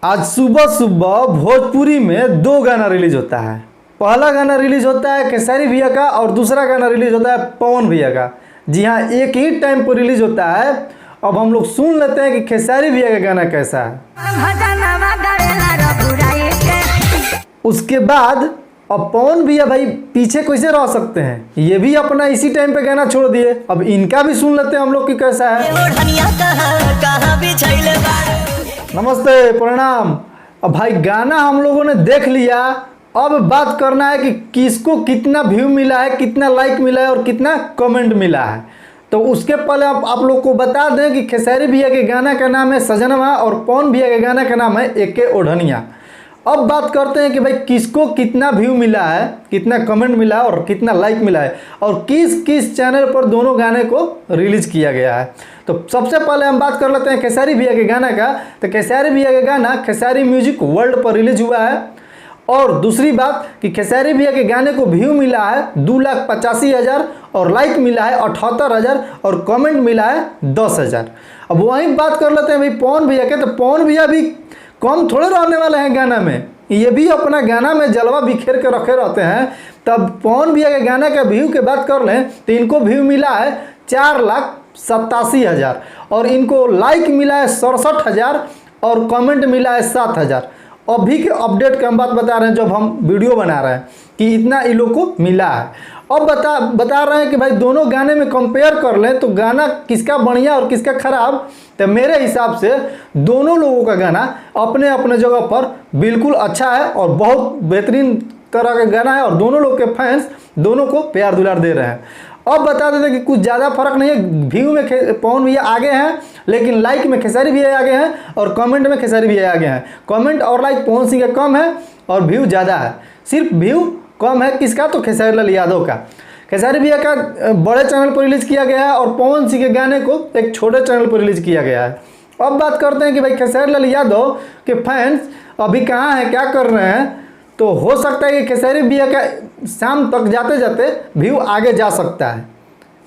आज सुबह सुबह भोजपुरी में दो गाना रिलीज होता है। पहला गाना रिलीज होता है खेसारी भैया का और दूसरा गाना रिलीज होता है पवन भैया का। जी हाँ, एक ही टाइम पर रिलीज होता है। अब हम लोग सुन लेते हैं कि खेसारी भैया का गाना कैसा है। उसके बाद अब पवन भैया भाई पीछे कैसे रह सकते हैं, ये भी अपना इसी टाइम पे गाना छोड़ दिए। अब इनका भी सुन लेते हैं हम लोग कि कैसा है। नमस्ते, प्रणाम। अब भाई गाना हम लोगों ने देख लिया, अब बात करना है कि किसको कितना व्यू मिला है, कितना लाइक मिला है और कितना कमेंट मिला है। तो उसके पहले आप लोग को बता दें कि खेसारी भैया के गाना का नाम है सजनवा और पवन भैया के गाना का नाम है एके ओढ़निया। अब बात करते हैं कि भाई किसको कितना व्यू मिला है, कितना कमेंट मिला है और कितना लाइक मिला है और किस किस चैनल पर दोनों गाने को रिलीज किया गया है। तो सबसे पहले हम बात कर लेते हैं खेसारी भैया के गाना का। तो खेसारी भैया का गाना खेसारी म्यूजिक वर्ल्ड पर रिलीज हुआ है। और दूसरी बात कि खेसारी भैया के गाने को व्यू मिला है 2,85,000 और लाइक मिला है 78,000 और कमेंट मिला है 10,000। अब वहीं बात कर लेते हैं भाई पवन भैया के। तो पवन भैया भी कम थोड़े रहने वाले हैं गाना में, ये भी अपना गाना में जलवा बिखेर के रखे रहते हैं। तब पवन भैया के गाना का व्यू की बात कर लें तो इनको व्यू मिला है 4,87,000 और इनको लाइक मिला है 67,000 और कमेंट मिला है 7,000। अभी के अपडेट की हम बात बता रहे हैं जब हम वीडियो बना रहे हैं कि इतना इन लोग को मिला है। अब बता रहे हैं कि भाई दोनों गाने में कंपेयर कर लें तो गाना किसका बढ़िया और किसका खराब। तो मेरे हिसाब से दोनों लोगों का गाना अपने अपने जगह पर बिल्कुल अच्छा है और बहुत बेहतरीन तरह का गाना है और दोनों लोग के फैंस दोनों को प्यार दुलार दे रहे हैं। अब बता देते कि कुछ ज़्यादा फर्क नहीं है, व्यू में पवन भैया आगे हैं लेकिन लाइक में खेसारी भैया आगे हैं और कमेंट में खेसारी भैया आगे हैं। कमेंट और लाइक पवन सिंह का कम है और व्यू ज़्यादा है। सिर्फ व्यू कम है किसका, तो खेसारी लाल यादव का। खेसारी भैया का बड़े चैनल पर रिलीज किया गया है और पवन सिंह के गाने को एक छोटे चैनल पर रिलीज किया गया है। अब बात करते हैं कि भाई खेसारी लाल यादव के फैंस अभी कहाँ हैं, क्या कर रहे हैं। तो हो सकता है कि खेसारी भैया का शाम तक जाते जाते व्यू आगे जा सकता है,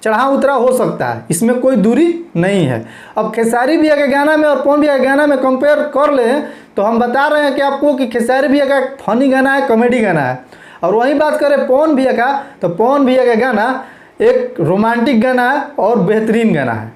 चढ़ाव उतरा हो सकता है, इसमें कोई दूरी नहीं है। अब खेसारी भैया के गाना में और पवन भैया के गाना में कंपेयर कर लें तो हम बता रहे हैं कि आपको कि खेसारी भैया का फनी गाना है, कॉमेडी गाना है। और वहीं बात करें पवन भैया का तो पवन भैया का गाना एक रोमांटिक गाना है और बेहतरीन गाना है।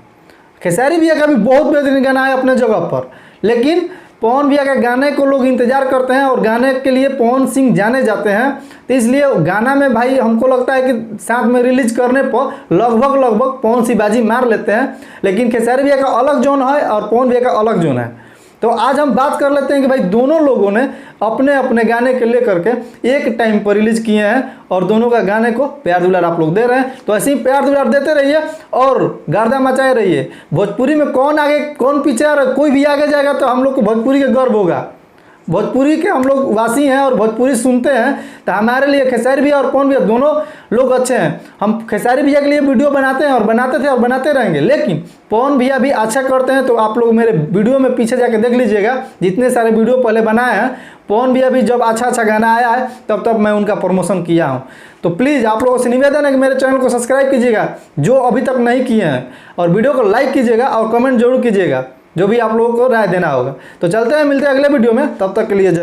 खेसारी भैया का भी बहुत बेहतरीन गाना है अपने जगह पर, लेकिन पवन भैया के गाने को लोग इंतजार करते हैं और गाने के लिए पवन सिंह जाने जाते हैं। तो इसलिए गाना में भाई हमको लगता है कि साथ में रिलीज करने पर लगभग पवन सिंह बाजी मार लेते हैं। लेकिन खेसारी भैया का अलग जोन है और पवन भैया का अलग जोन है। तो आज हम बात कर लेते हैं कि भाई दोनों लोगों ने अपने अपने गाने के लेकर के एक टाइम पर रिलीज किए हैं और दोनों का गाने को प्यार दुलार आप लोग दे रहे हैं। तो ऐसे ही प्यार दुलार देते रहिए और गर्दा मचाए रहिए। भोजपुरी में कौन आगे कौन पीछे आ रहा है, कोई भी आगे जाएगा तो हम लोग को भोजपुरी का गर्व होगा। भोजपुरी के हम लोग वासी हैं और भोजपुरी सुनते हैं, तो हमारे लिए खेसारी भैया और पवन भैया दोनों लोग अच्छे हैं। हम खेसारी भैया के लिए वीडियो बनाते हैं और बनाते थे और बनाते रहेंगे, लेकिन पवन भैया भी अच्छा करते हैं। तो आप लोग मेरे वीडियो में पीछे जाके देख लीजिएगा, जितने सारे वीडियो पहले बनाए हैं पवन भैया भी जब अच्छा गाना आया है तब मैं उनका प्रमोशन किया हूँ। तो प्लीज़ आप लोगों से निवेदन है कि मेरे चैनल को सब्सक्राइब कीजिएगा जो अभी तक नहीं किए हैं, और वीडियो को लाइक कीजिएगा और कमेंट जरूर कीजिएगा जो भी आप लोगों को राय देना होगा। तो चलते हैं, मिलते हैं अगले वीडियो में, तब तक के लिए